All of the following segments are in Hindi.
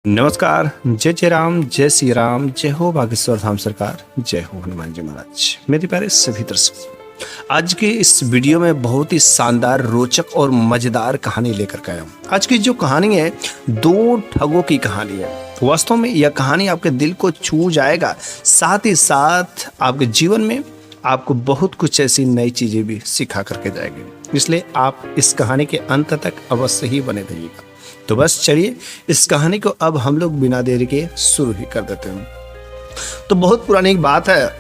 नमस्कार। जय जय राम, जय श्री राम, जय हो बागेश्वर धाम सरकार, जय हो हनुमान जी महाराज। मेरे प्यारे सभी दर्शक, आज के इस वीडियो में बहुत ही शानदार, रोचक और मजेदार कहानी लेकर के आया हूँ। आज की जो कहानी है, दो ठगों की कहानी है। वास्तव में यह कहानी आपके दिल को छू जाएगा, साथ ही साथ आपके जीवन में आपको बहुत कुछ ऐसी नई चीजें भी सिखा करके जाएगी। इसलिए आप इस कहानी के अंत तक अवश्य ही बने रहिएगा। तो बस चलिए इस कहानी को अब हम लोग बिना देरी के शुरू ही कर देते हैं। तो बहुत पुरानी एक बात है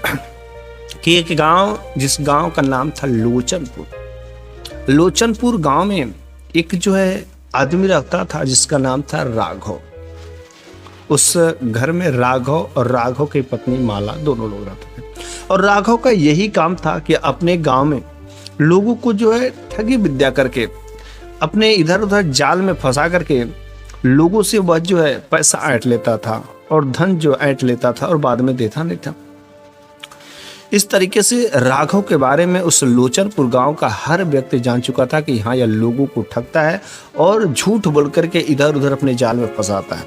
कि एक गांव, जिस गांव का नाम था लोचनपुर गांव में एक जो है आदमी रहता था जिसका नाम था राघव। उस घर में राघव और राघव की पत्नी माला दोनों लोग रहते थे। और राघव का यही काम था कि अपने गांव में लोगों को जो है ठगी विद्या करके, अपने इधर उधर जाल में फंसा करके लोगों से वह जो है पैसा ऐंठ लेता था और धन जो ऐंठ लेता था और बाद में देता नहीं था। इस तरीके से राघव के बारे में उस लोचनपुर गांव का हर व्यक्ति जान चुका था कि हाँ, यह लोगों को ठगता है और झूठ बोल करके इधर उधर अपने जाल में फंसाता है।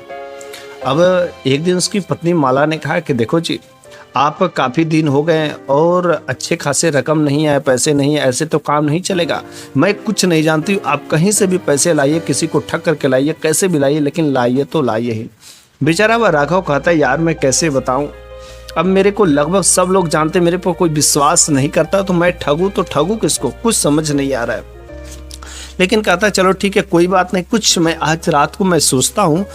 अब एक दिन उसकी पत्नी माला ने कहा कि देखो जी, आप काफ़ी दिन हो गए और अच्छे खासे रकम नहीं है, पैसे नहीं है, ऐसे तो काम नहीं चलेगा। मैं कुछ नहीं जानती, आप कहीं से भी पैसे लाइए, किसी को ठग करके लाइए, कैसे भी लाइए, लेकिन लाइए तो लाइए ही। बेचारा वह राघव कहता है, यार मैं कैसे बताऊं, अब मेरे को लगभग सब लोग जानते, मेरे पर कोई विश्वास नहीं करता, तो मैं ठगूँ तो ठगूँ किसको, कुछ समझ नहीं आ रहा है। लेकिन कहता चलो ठीक है, कोई बात नहीं, कुछ मैं आज रात को मैं सोचता हूँ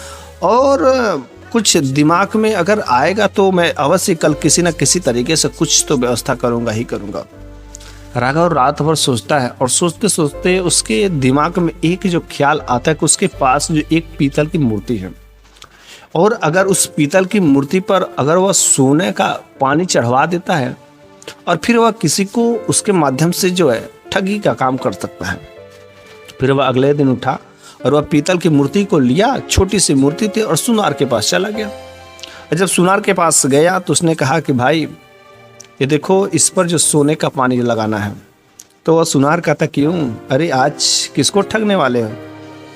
और कुछ दिमाग में अगर आएगा तो मैं अवश्य कल किसी न किसी तरीके से कुछ तो व्यवस्था करूंगा ही करूंगा। राघव रात भर सोचता है और सोचते सोचते उसके दिमाग में एक जो ख्याल आता है कि उसके पास जो एक पीतल की मूर्ति है, और अगर उस पीतल की मूर्ति पर अगर वह सोने का पानी चढ़वा देता है और फिर वह किसी को उसके माध्यम से जो है ठगी का काम कर सकता है। फिर वह अगले दिन उठा और वह पीतल की मूर्ति को लिया, छोटी सी मूर्ति थी, और सुनार के पास चला गया। जब सुनार के पास गया तो उसने कहा कि भाई ये देखो, इस पर जो सोने का पानी लगाना है। तो वह सुनार कहता क्यों, अरे आज किसको ठगने वाले हो?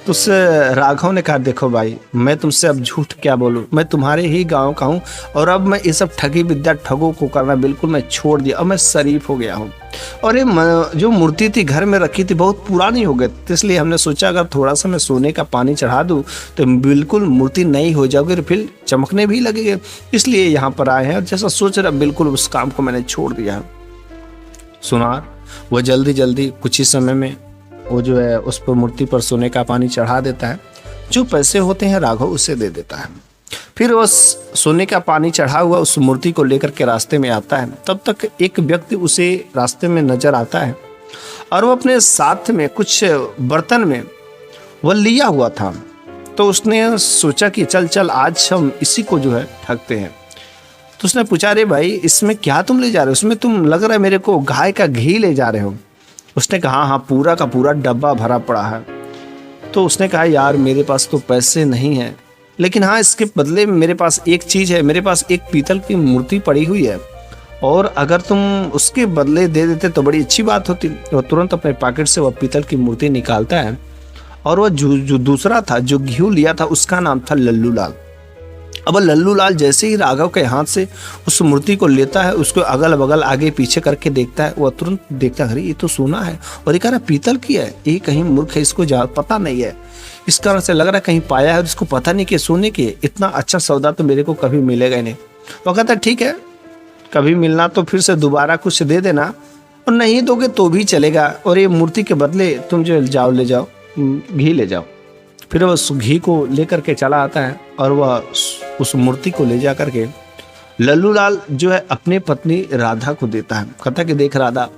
तो उस राघव ने कहा देखो भाई, मैं तुमसे अब झूठ क्या बोलूं, मैं तुम्हारे ही गांव का हूं और अब मैं ये सब ठगी विद्या ठगों को करना बिल्कुल मैं छोड़ दिया, अब मैं शरीफ हो गया हूं। और ये जो मूर्ति थी घर में रखी थी बहुत पुरानी हो गई, तो इसलिए हमने सोचा अगर थोड़ा सा मैं सोने का पानी चढ़ा दूं तो बिल्कुल मूर्ति नई हो जाओगी और फिर चमकने भी लगेगी, इसलिए यहाँ पर आए हैं। और जैसा सोच रहा बिल्कुल उस काम को मैंने छोड़ दिया है। सुनार वह जल्दी जल्दी कुछ ही समय में वो जो है उस पर मूर्ति पर सोने का पानी चढ़ा देता है। जो पैसे होते हैं राघव उसे दे देता है। फिर वह सोने का पानी चढ़ा हुआ उस मूर्ति को लेकर के रास्ते में आता है। तब तक एक व्यक्ति उसे रास्ते में नजर आता है और वो अपने साथ में कुछ बर्तन में वह लिया हुआ था। तो उसने सोचा कि चल चल आज हम इसी को जो है ठगते हैं। तो उसने पूछा, अरे भाई इसमें क्या तुम ले जा रहे हो? उसमें तुम लग रहा है मेरे को गाय का घी ले जा रहे हो। उसने कहा हाँ, पूरा का पूरा डब्बा भरा पड़ा है। तो उसने कहा यार मेरे पास तो पैसे नहीं है, लेकिन हाँ इसके बदले में मेरे पास एक चीज़ है, मेरे पास एक पीतल की मूर्ति पड़ी हुई है, और अगर तुम उसके बदले दे देते तो बड़ी अच्छी बात होती। वो तुरंत अपने पॉकेट से वह पीतल की मूर्ति निकालता है और वह जो दूसरा था, जो घी लिया था, उसका नाम था लल्लू लाल। अब लल्लू लाल जैसे ही राघव के हाथ से उस मूर्ति को लेता है, उसको अगल बगल आगे पीछे करके देखता है, वह तुरंत देखता है अरे ये तो सोना है, और ये कह रहा पीतल की है, ये कहीं मूर्ख है, इसको पता नहीं है, इस कारण से लग रहा है कहीं पाया है, इसको पता नहीं कि सोने की इतना अच्छा सौदा तो मेरे को कभी मिलेगा ही नहीं। वो कहता ठीक है, कभी मिलना तो फिर से दोबारा कुछ दे देना, और नहीं दोगे तो भी चलेगा, और ये मूर्ति के बदले तुम जो जाओ ले जाओ, घी ले जाओ। फिर वह उस घी को लेकर के चला आता है और वह उस मूर्ति को ले जा करके लल्लू लाल जो है अपनी पत्नी राधा को देता है। कहता कि देख राधा,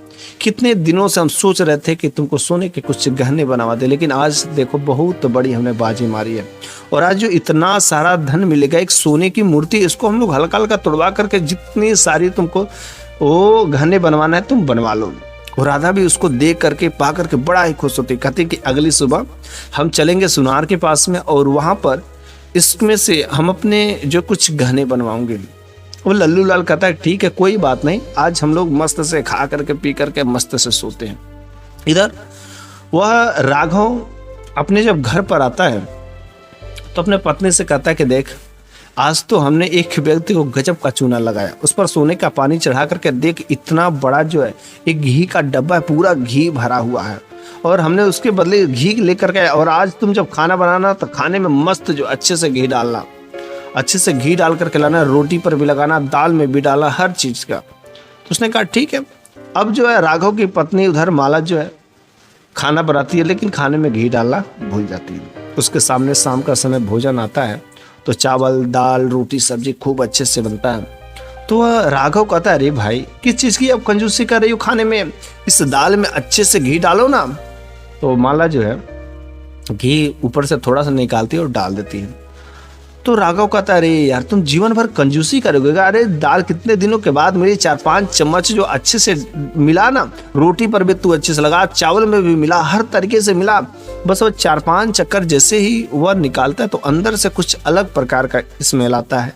कितने दिनों से हम सोच रहे थे कि तुमको सोने के कुछ गहने बनवा दे, लेकिन आज देखो बहुत बड़ी हमने बाजी मारी है, और आज जो इतना सारा धन मिलेगा, एक सोने की मूर्ति, इसको हम लोग हल्का हल्का तोड़वा करके जितनी सारी तुमको वो गहने बनवाना है तुम बनवा लो। और राधा भी उसको देख करके पा करके बड़ा ही खुश होती, कहती कि अगली सुबह हम चलेंगे सुनार के पास में और वहाँ पर इसमें से हम अपने जो कुछ गहने बनवाऊंगे। वो लल्लू लाल कहता है ठीक है कोई बात नहीं, आज हम लोग मस्त से खा करके पी करके मस्त से सोते हैं। इधर वह राघव अपने जब घर पर आता है तो अपने पत्नी से कहता है कि देख, आज तो हमने एक व्यक्ति को गजब का चूना लगाया, उस पर सोने का पानी चढ़ा करके देख, इतना बड़ा जो है एक घी का डब्बा है, पूरा घी भरा हुआ है, और हमने उसके बदले घी लेकर के, और आज तुम जब खाना बनाना तो खाने में मस्त जो अच्छे से घी डालना, अच्छे से घी डाल करके लाना, रोटी पर भी लगाना, दाल में भी डालना, हर चीज़ का। तो उसने कहा ठीक है। अब जो है राघव की पत्नी उधर माला जो है खाना बनाती है, लेकिन खाने में घी डालना भूल जाती है। उसके सामने शाम का समय भोजन आता है तो चावल दाल रोटी सब्जी खूब अच्छे से बनता है। तो वह राघव कहता है, अरे भाई किस चीज़ की अब कंजूसी कर रही हो खाने में, इस दाल में अच्छे से घी डालो ना। तो माला जो है घी ऊपर से थोड़ा सा निकालती है और डाल देती है। तो राघव कहता है, अरे यार तुम जीवन भर कंजूसी करोगे, अरे दाल कितने दिनों के बाद मेरी 4-5 चम्मच जो अच्छे से मिला ना, रोटी पर भी तू अच्छे से लगा, चावल में भी मिला, हर तरीके से मिला। बस वो 4-5 चक्कर जैसे ही वह निकालता है तो अंदर से कुछ अलग प्रकार का स्मेल आता है।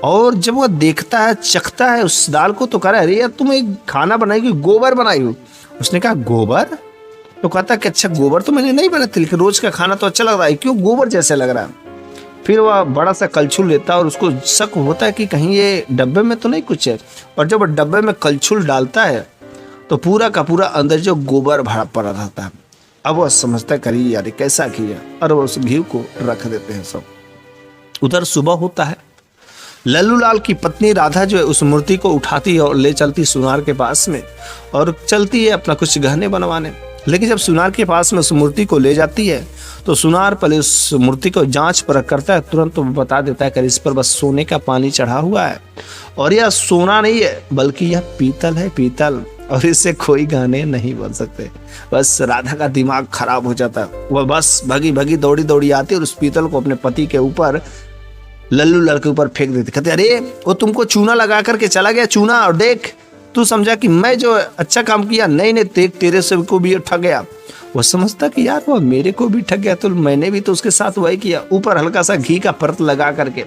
और जब वह देखता है चखता है उस दाल को तो कह रहा है, अरे यार तुम एक खाना बनाई हो, गोबर बनाई हो। उसने कहा गोबर? तो कहता कि अच्छा गोबर तो मैंने नहीं बनाती, लेकिन रोज का खाना तो अच्छा लग रहा है, क्यों गोबर जैसे लग रहा है। फिर वह बड़ा सा कलछुल लेता है और उसको शक होता है कि कहीं ये डब्बे में तो नहीं कुछ है, और जब वह डब्बे में कलछुल डालता है तो पूरा का पूरा अंदर जो गोबर भरा पड़ा रहता है। अब वह समझता है करिए यार कैसा किया, और वह उस घी को रख देते हैं सब। उधर सुबह होता है, लल्लू लाल की पत्नी राधा जो है उस मूर्ति को उठाती है और ले चलती सुनार के पास में, और चलती है अपना कुछ गहने बनवाने। लेकिन जब सुनार के पास में उस मूर्ति को ले जाती है तो सुनार पहले उस मूर्ति को जांच परख करता है, तुरंत तो बता देता है कि इस पर बस सोने का पानी चढ़ा हुआ है, और यह सोना नहीं है बल्कि यह पीतल है, पीतल, और इससे कोई गाने नहीं बन सकते। बस राधा का दिमाग खराब हो जाता है। वह बस भगी भगी दौड़ी दौड़ी आती है और उस पीतल को अपने पति के ऊपर, लल्लू लाल के ऊपर फेंक देती। कहते अरे वो तुमको चूना लगा करके चला गया, चूना, और देख तू समझा कि मैं जो अच्छा काम किया, नहीं नहीं देख तेरे से को भी ठग गया। वो समझता कि यार वो मेरे को भी ठग गया, तो मैंने भी तो उसके साथ वही किया, ऊपर हल्का सा घी का परत लगा करके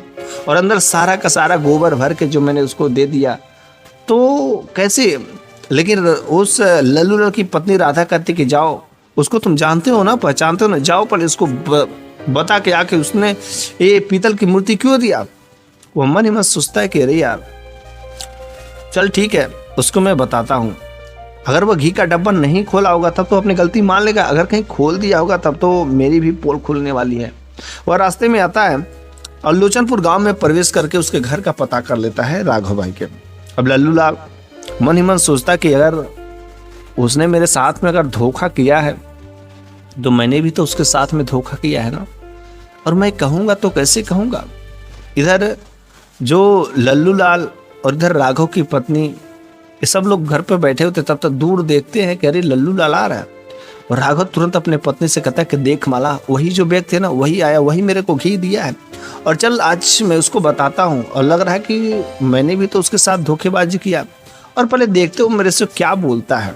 और अंदर सारा का सारा गोबर भर के जो मैंने उसको दे दिया, तो कैसे। लेकिन उस लल्लू लाल की पत्नी राधा कहती कि जाओ, उसको तुम जानते हो ना, पहचानते हो ना, जाओ पर इसको बता के आके उसने ये पीतल की मूर्ति क्यों दिया। वो मन ही मन सोचता है कि अरे यार चल ठीक है, उसको मैं बताता हूँ। अगर वह घी का डब्बा नहीं खोला होगा तब तो अपनी गलती मान लेगा, अगर कहीं खोल दिया होगा तब तो मेरी भी पोल खुलने वाली है। वह रास्ते में आता है और लोचनपुर गांव में प्रवेश करके उसके घर का पता कर लेता है राघव भाई के। अब लल्लू लाल मन ही मन सोचता कि अगर उसने मेरे साथ में अगर धोखा किया है तो मैंने भी तो उसके साथ में धोखा किया है ना, और मैं कहूँगा तो कैसे कहूँगा। इधर जो लल्लू लाल और इधर राघव की पत्नी, ये सब लोग घर पे बैठे होते, तब तक दूर देखते हैं कि अरे लल्लू लाल आ रहा है। और राघव तुरंत अपने पत्नी से कहता है कि देख माला, वही जो व्यक्ति है ना, वही आया, वही मेरे को घी दिया है, और चल आज मैं उसको बताता हूँ। और लग रहा है कि मैंने भी तो उसके साथ धोखेबाजी किया, और पहले देखते हो मेरे से क्या बोलता है।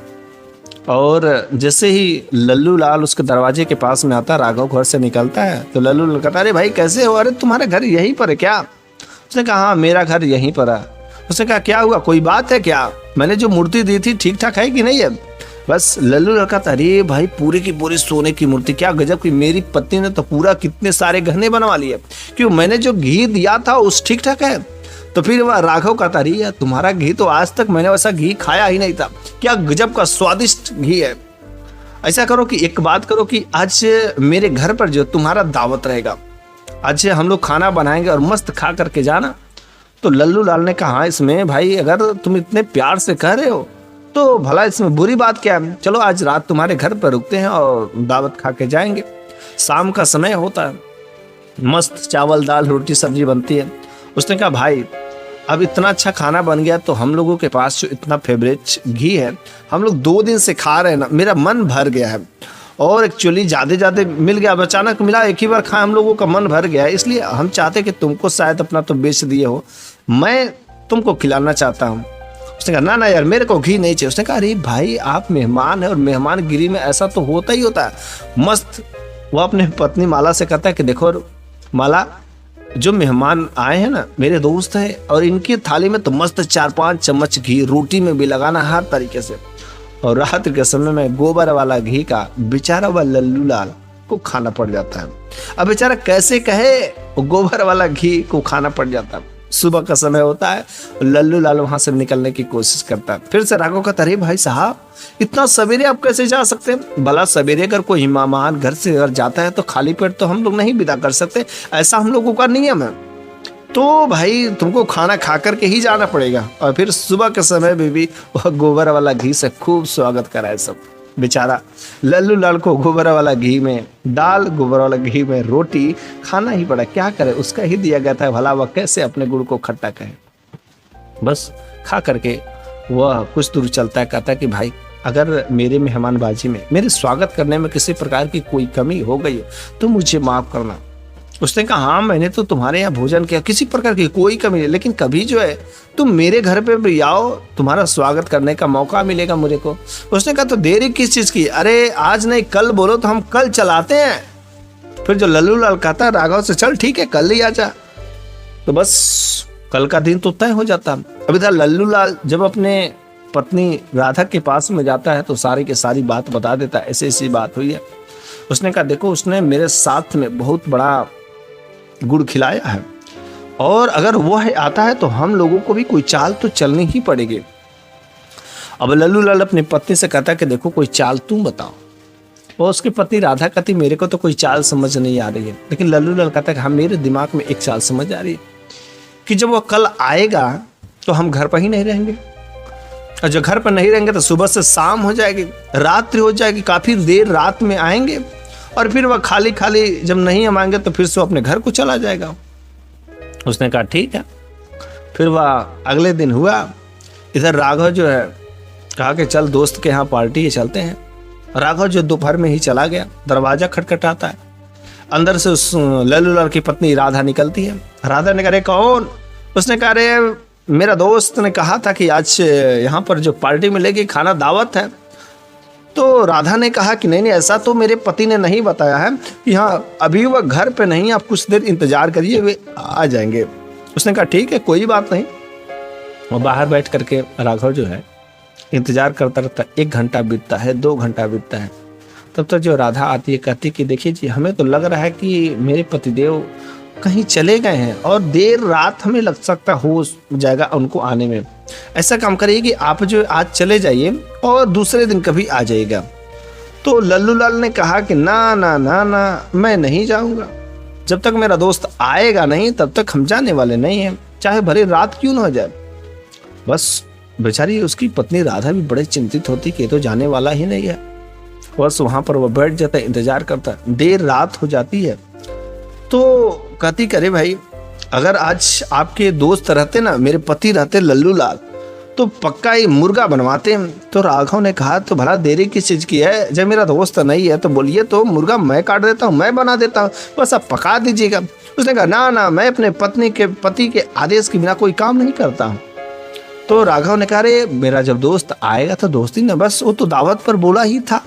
और जैसे ही लल्लू लाल उसके दरवाजे के पास में आता, राघव घर से निकलता है, तो लल्लू लाल कहता है अरे भाई कैसे हो, अरे तुम्हारा घर यहीं पर है क्या। उसने कहा हाँ मेरा घर यहीं पर है। उसने कहा क्या हुआ, कोई बात है क्या, मैंने जो मूर्ति दी थी ठीक ठाक है कि नहीं है। बस लल्लू लड़का था, अरे भाई पूरी की पूरी सोने की मूर्ति, क्या गजब की, मेरी पत्नी ने तो पूरा कितने सारे गहने बनवा लिए, क्यों मैंने जो घी दिया था उस ठीक ठाक है। तो फिर वह राघव का था, अरे यार तुम्हारा घी तो आज तक मैंने वैसा घी खाया ही नहीं था, क्या गजब का स्वादिष्ट घी है। ऐसा करो कि एक बात करो कि आज मेरे घर पर जो तुम्हारा दावत रहेगा, आज हम लोग खाना बनाएंगे और मस्त खा करके जाना। तो लल्लू लाल ने कहा इसमें भाई अगर तुम इतने प्यार से कह रहे हो तो भला इसमें बुरी बात क्या है, चलो आज रात तुम्हारे घर पर रुकते हैं और दावत खा के जाएंगे। शाम का समय होता है, मस्त चावल दाल रोटी सब्जी बनती है। उसने कहा भाई अब इतना अच्छा खाना बन गया तो हम लोगों के पास जो इतना फेवरेट घी है, हम लोग 2 दिन से खा रहे हैं ना, मेरा मन भर गया है, और एक्चुअली ज़्यादा मिल गया, अचानक मिला, एक ही बार खाए, हम लोगों का मन भर गया है, इसलिए हम चाहते कि तुमको शायद अपना तो बेच दिए हो, मैं तुमको खिलाना चाहता हूँ। उसने कहा ना यार मेरे को घी नहीं चाहिए। उसने कहा अरे भाई आप मेहमान हैं और मेहमानगिरी में ऐसा तो होता ही होता है। मस्त वो अपने पत्नी माला से कहता है कि देखो माला, जो मेहमान आए हैं ना मेरे दोस्त हैं, और इनकी थाली में तो मस्त 4-5 चम्मच घी, रोटी में भी लगाना हर तरीके से। और रात के समय में गोबर वाला घी का बेचारा हुआ लल्लू लाल को खाना पड़ जाता है। अब बेचारा कैसे कहे, वो गोबर वाला घी को खाना पड़ जाता है। सुबह का समय होता है, लल्लू लाल वहां से निकलने की कोशिश करता है। फिर से राघव कहता, अरे भाई साहब इतना सवेरे आप कैसे जा सकते हैं? भला सवेरे अगर कोई मेहमान घर से अगर जाता है तो खाली पेट तो हम लोग नहीं विदा कर सकते, ऐसा हम लोगों का नियम है। तो भाई तुमको खाना खा करके ही जाना पड़ेगा। और फिर सुबह के समय में भी वह गोबर वाला घी से खूब स्वागत कराए सब। बेचारा लल्लू लाल को गोबर वाला घी में दाल, गोबर वाला घी में रोटी खाना ही पड़ा। क्या करे, उसका ही दिया गया था, भला वह कैसे अपने गुड़ को खट्टा कहे। बस खा करके वह कुछ दूर चलता है, कहता है कि भाई अगर मेरे मेहमानबाजी में, मेरे स्वागत करने में किसी प्रकार की कोई कमी हो गई हो तो मुझे माफ करना। उसने कहा, हाँ मैंने तो तुम्हारे यहाँ भोजन किया, किसी प्रकार की कोई कमी नहीं, लेकिन कभी जो है तुम मेरे घर पे भी आओ, तुम्हारा स्वागत करने का मौका मिलेगा मुझे को। उसने कहा, तो देरी किस चीज़ की? अरे आज नहीं कल बोलो तो हम कल चलाते हैं। फिर जो लल्लू लाल कहता है राघव से, चल ठीक है कल ही आ जा। तो बस कल का दिन तो तय हो जाता। अभी था लल्लू लाल जब अपने पत्नी राधा के पास में जाता है तो सारी की सारी बात बता देता है, ऐसी ऐसी बात हुई है। उसने कहा, देखो उसने मेरे साथ में बहुत बड़ा गुड़ खिलाया है, और अगर वह आता है तो हम लोगों को भी कोई चाल तो चलनी ही पड़ेगी। अब लल्लू लाल अपनी पत्नी से कहता है कि देखो कोई चाल तुम बताओ। और उसकी पत्नी राधा कहती, मेरे को तो कोई चाल समझ नहीं आ रही है। लेकिन लल्लू लाल कहता है कि हाँ मेरे दिमाग में एक चाल समझ आ रही है कि जब वह कल आएगा तो हम घर पर ही नहीं रहेंगे, और जब घर पर नहीं रहेंगे तो सुबह से शाम हो जाएगी, रात्रि हो जाएगी, काफी देर रात में आएंगे, और फिर वह खाली खाली जब नहीं हम आएंगे तो फिर से अपने घर को चला जाएगा। उसने कहा ठीक है। फिर वह अगले दिन हुआ, इधर राघव जो है कहा कि चल दोस्त के यहाँ पार्टी है, चलते हैं। राघव जो दोपहर में ही चला गया। दरवाजा खटखटाता है, अंदर से उस लल्लू लाल की पत्नी राधा निकलती है। राधा ने कहा, अरे कौन? उसने कहा, अरे मेरा दोस्त ने कहा था कि आज यहाँ पर जो पार्टी मिलेगी, खाना दावत है। तो राधा ने कहा कि नहीं नहीं, ऐसा तो मेरे पति ने नहीं बताया है कि हाँ अभी वह घर पे नहीं, आप कुछ देर इंतजार करिए, वे आ जाएंगे। उसने कहा ठीक है कोई बात नहीं। वो बाहर बैठ करके राघव जो है इंतजार करता रहता। 1 घंटा बीतता है, 2 घंटा बीतता है। तब तक जो राधा आती है, कहती कि देखिए जी हमें तो लग रहा है कि मेरे पतिदेव कहीं चले गए हैं और देर रात हमें लग सकता हो जाएगा उनको आने में। ऐसा काम करिए कि आप जो आज चले जाइए और दूसरे दिन कभी आ जाइएगा। तो लल्लू लाल ने कहा कि ना ना ना ना, मैं नहीं जाऊंगा। जब तक मेरा दोस्त आएगा नहीं तब तक हम जाने वाले नहीं हैं, चाहे भले रात क्यों ना हो जाए। बस बेचारी उसकी पत्नी राधा भी बड़े चिंतित होती कि तो जाने वाला ही नहीं है। बस वहां पर वो बैठ जाता है, इंतजार करता है। देर रात हो जाती है तो कहती करे भाई अगर आज आपके दोस्त रहते ना, मेरे पति रहते लल्लू लाल, तो पक्का ही मुर्गा बनवाते। तो राघव ने कहा तो भला देरी किस चीज़ की है, जब मेरा दोस्त नहीं है तो बोलिए तो मुर्गा मैं काट देता हूँ, मैं बना देता हूँ, बस आप पका दीजिएगा। उसने कहा ना ना, मैं अपने पति के आदेश के बिना कोई काम नहीं करता हूँ। तो राघव ने कहा अरे मेरा जब दोस्त आएगा तो दोस्ती ना, बस वो तो दावत पर बोला ही था,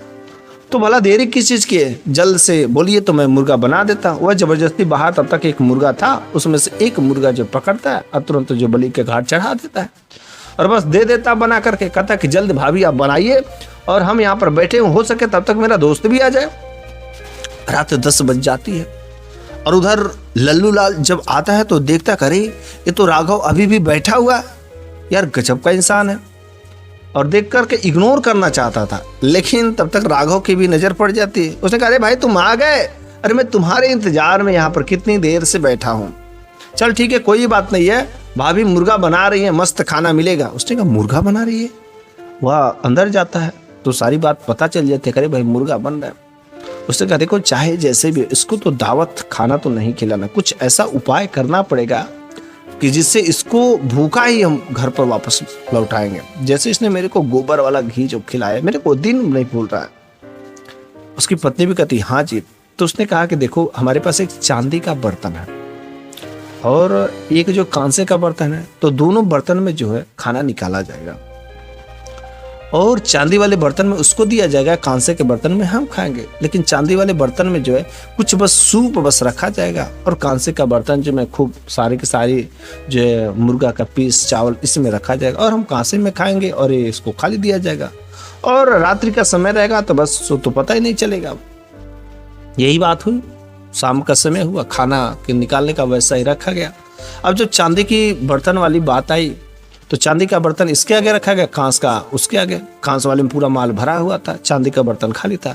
तो भला देरी किस चीज़ की है, जल्द से बोलिए तो मैं मुर्गा बना देता हूँ। वह जबरदस्ती बाहर, तब तक एक मुर्गा था, उसमें से एक मुर्गा जो पकड़ता है और तुरंत जो बलि के घाट चढ़ा देता है और बस दे देता बना करके। कहता कि जल्द भाभी आप बनाइए और हम यहाँ पर बैठे हो सके तब तक मेरा दोस्त भी आ जाए। रात 10 बज जाती है और उधर लल्लू लाल जब आता है तो देखता करे ये तो राघव अभी भी बैठा हुआ है, यार गजब का इंसान है, और देख करके इग्नोर करना चाहता था। लेकिन तब तक राघव की भी नजर पड़ जाती है। उसने कहा अरे भाई तुम आ गए, अरे मैं तुम्हारे इंतजार में यहाँ पर कितनी देर से बैठा हूँ, चल ठीक है कोई बात नहीं है, भाभी मुर्गा बना रही है, मस्त खाना मिलेगा। उसने कहा मुर्गा बना रही है? वह अंदर जाता है तो सारी बात पता चल जाती है, अरे भाई मुर्गा बन रहा है। उसने कहा देखो चाहे जैसे भी, इसको तो दावत खाना तो नहीं खिलाना, कुछ ऐसा उपाय करना पड़ेगा कि जिससे इसको भूखा ही हम घर पर वापस लौटाएंगे। जैसे इसने मेरे को गोबर वाला घी जो खिलाया, मेरे को दिन नहीं भूल रहा है। उसकी पत्नी भी कहती हाँ जी। तो उसने कहा कि देखो हमारे पास एक चांदी का बर्तन है और एक जो कांसे का बर्तन है, तो दोनों बर्तन में जो है खाना निकाला जाएगा और चांदी वाले बर्तन में उसको दिया जाएगा, कांसे के बर्तन में हम खाएंगे। लेकिन चांदी वाले बर्तन में जो है कुछ बस सूप बस रखा जाएगा और कांसे का बर्तन जो में खूब सारी की सारी जो है मुर्गा का पीस चावल इसमें रखा जाएगा और हम कांसे में खाएंगे और ये इसको खाली दिया जाएगा। और रात्रि का समय रहेगा तो बस तो पता ही नहीं चलेगा। यही बात हुई। शाम का समय हुआ, खाना के निकालने का वैसा ही रखा गया। अब जो चांदी की बर्तन वाली बात आई तो चांदी का बर्तन इसके आगे रखा गया, कांस का उसके आगे। कांस वाले में पूरा माल भरा हुआ था, चांदी का बर्तन खाली था।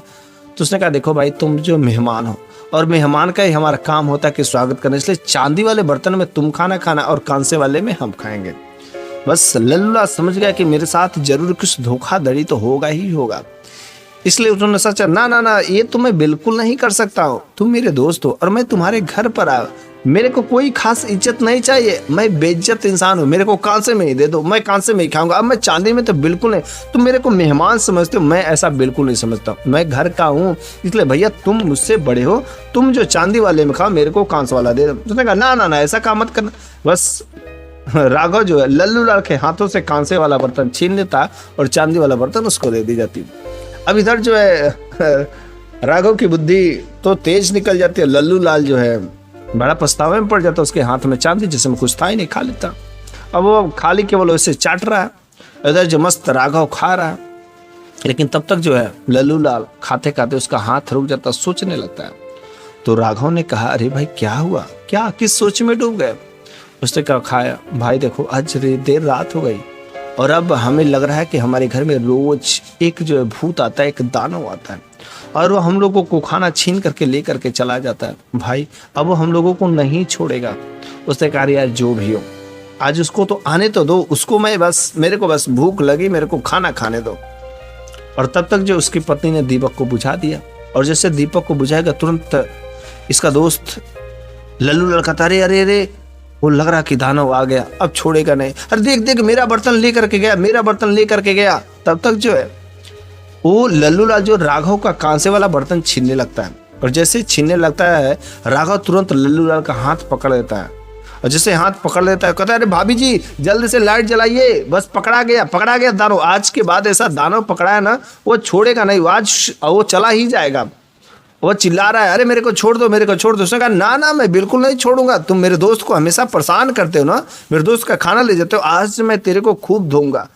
तो उसने कहा देखो भाई, तुम जो मेहमान हो और मेहमान का ही हमारा काम होता है कि स्वागत करने, इसलिए चांदी वाले बर्तन में तुम खाना खाना और कांसे वाले में हम खाएंगे। बस लल्लूलाल समझ गया कि मेरे साथ जरूर कुछ धोखाधड़ी तो होगा ही होगा, इसलिए उन्होंने सोचा ना ना ना, ये तो मैं बिल्कुल नहीं कर सकता हूँ। तुम मेरे दोस्त हो और मैं तुम्हारे घर पर आया, मेरे को कोई खास इज्जत नहीं चाहिए, मैं बेइज्जत इंसान हूँ, मेरे को कांसे में ही दे दो, मैं कांसे में ही खाऊंगा। अब मैं चांदी में तो बिल्कुल नहीं, तुम मेरे को मेहमान समझते हो, मैं ऐसा बिल्कुल नहीं समझता, मैं घर का हूँ, इसलिए भैया तुम मुझसे बड़े हो, तुम जो चांदी वाले में खाओ, मेरे को कांस वाला दे दो। उसने कहा ना ना ना, ऐसा काम मत करना। बस राघव जो है लल्लूलाल के हाथों से कांसे वाला बर्तन छीन लेता और चांदी वाला बर्तन उसको दे दी जाती। अब इधर जो है राघव की बुद्धि तो तेज निकल जाती है, लल्लूलाल जो है बड़ा पछतावे में पड़ जाता, उसके हाथ में चांदी जिसमें कुछ था ही नहीं, खा लेता। अब वो खाली केवल वैसे चाट रहा है, इधर जो मस्त राघव खा रहा है, लेकिन तब तक जो है लल्लूलाल खाते खाते उसका हाथ रुक जाता, सोचने लगता है। तो राघव ने कहा अरे भाई क्या हुआ, क्या किस सोच में डूब गए। उसने कहा खाया भाई देखो आज देर रात हो गई और अब हमें लग रहा है कि हमारे घर में रोज एक जो है भूत आता है, एक दानव आता है और वो हम लोगों को खाना छीन करके ले करके चला जाता है। भाई अब वो हम लोगों को नहीं छोड़ेगा। उसने कहा यार जो भी हो आज उसको तो आने तो दो, उसको मैं बस, मेरे को बस भूख लगी, मेरे को खाना खाने दो। और तब तक जो उसकी पत्नी ने दीपक को बुझा दिया और जैसे दीपक को बुझाएगा तुरंत इसका दोस्त लल्लूलाल कहता अरे अरे अरे, वो लग रहा कि दानव आ गया, अब छोड़ेगा नहीं, अरे देख देख मेरा बर्तन लेकर के गया, मेरा बर्तन लेकर के गया। तब तक जो है वो लल्लूलाल जो राघव का कांसे वाला बर्तन छीनने लगता है और जैसे छीनने लगता है राघव तुरंत लल्लूलाल का हाथ पकड़ लेता है और जैसे हाथ पकड़ लेता है कहता है अरे भाभी जी जल्दी से लाइट जलाइए, बस पकड़ा गया दानव। आज के बाद ऐसा दानव पकड़ा है ना, वो छोड़ेगा नहीं, आज वो चला ही जाएगा। वो चिल्ला रहा है अरे मेरे को छोड़ दो, मेरे को छोड़ दो। उसने कहा ना ना मैं बिल्कुल नहीं छोड़ूंगा, तुम मेरे दोस्त को हमेशा परेशान करते हो ना, मेरे दोस्त का खाना ले जाते हो, आज मैं तेरे को खूब धोऊंगा।